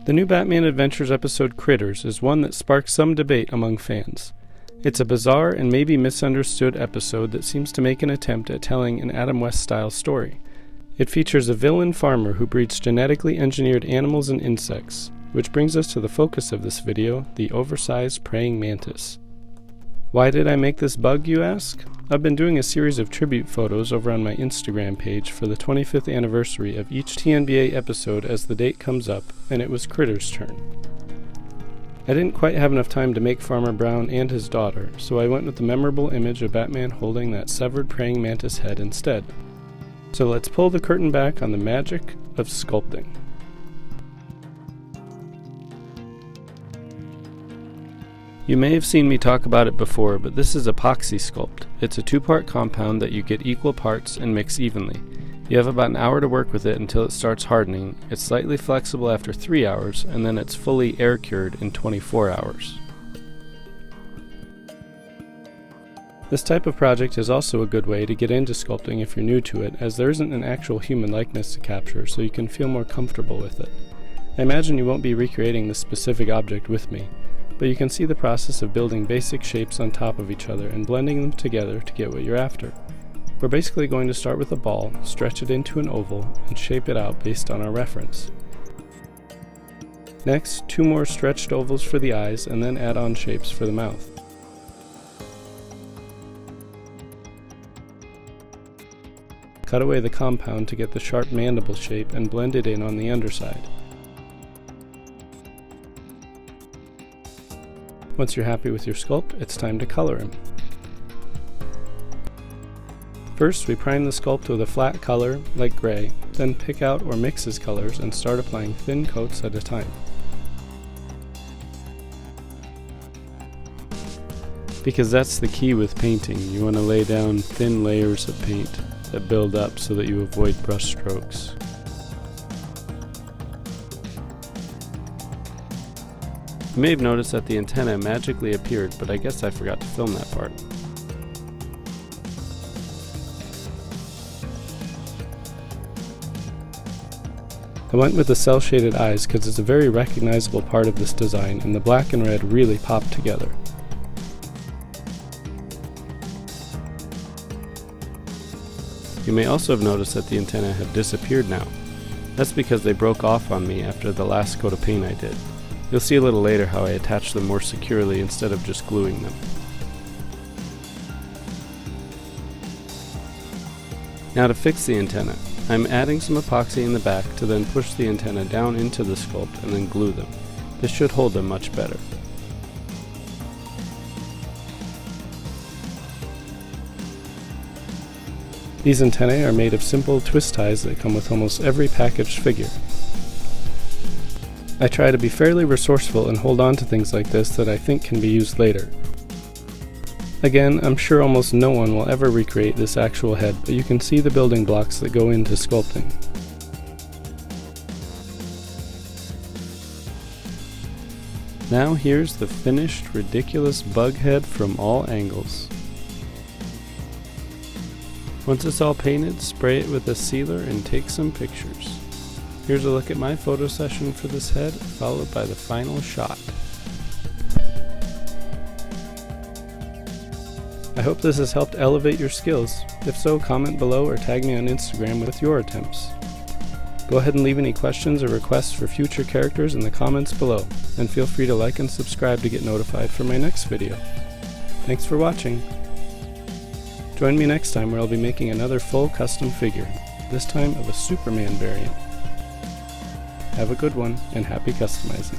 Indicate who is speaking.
Speaker 1: The new Batman Adventures episode Critters is one that sparks some debate among fans. It's a bizarre and maybe misunderstood episode that seems to make an attempt at telling an Adam West-style story. It features a villain farmer who breeds genetically engineered animals and insects, which brings us to the focus of this video, the oversized praying mantis. Why did I make this bug, you ask? I've been doing a series of tribute photos over on my Instagram page for the 25th anniversary of each TNBA episode as the date comes up, and it was Critter's turn. I didn't quite have enough time to make Farmer Brown and his daughter, so I went with the memorable image of Batman holding that severed praying mantis head instead. So let's pull the curtain back on the magic of sculpting. You may have seen me talk about it before, but this is Epoxy Sculpt. It's a two-part compound that you get equal parts and mix evenly. You have about an hour to work with it until it starts hardening. It's slightly flexible after 3 hours, and then it's fully air-cured in 24 hours. This type of project is also a good way to get into sculpting if you're new to it, as there isn't an actual human likeness to capture, so you can feel more comfortable with it. I imagine you won't be recreating this specific object with me, but you can see the process of building basic shapes on top of each other and blending them together to get what you're after. We're basically going to start with a ball, stretch it into an oval, and shape it out based on our reference. Next, 2 more stretched ovals for the eyes, and then add on shapes for the mouth. Cut away the compound to get the sharp mandible shape and blend it in on the underside. Once you're happy with your sculpt, it's time to color him. First, we prime the sculpt with a flat color, like gray, then pick out or mix his colors and start applying thin coats at a time. Because that's the key with painting, you want to lay down thin layers of paint that build up so that you avoid brush strokes. You may have noticed that the antenna magically appeared, but I guess I forgot to film that part. I went with the cel-shaded eyes because it's a very recognizable part of this design, and the black and red really pop together. You may also have noticed that the antennae have disappeared now. That's because they broke off on me after the last coat of paint I did. You'll see a little later how I attach them more securely instead of just gluing them. Now to fix the antenna, I'm adding some epoxy in the back to then push the antenna down into the sculpt and then glue them. This should hold them much better. These antennae are made of simple twist ties that come with almost every packaged figure. I try to be fairly resourceful and hold on to things like this that I think can be used later. Again, I'm sure almost no one will ever recreate this actual head, but you can see the building blocks that go into sculpting. Now here's the finished, ridiculous bug head from all angles. Once it's all painted, spray it with a sealer and take some pictures. Here's a look at my photo session for this head, followed by the final shot. I hope this has helped elevate your skills. If so, comment below or tag me on Instagram with your attempts. Go ahead and leave any questions or requests for future characters in the comments below, and feel free to like and subscribe to get notified for my next video. Thanks for watching. Join me next time where I'll be making another full custom figure, this time of a Superman variant. Have a good one, and happy customizing.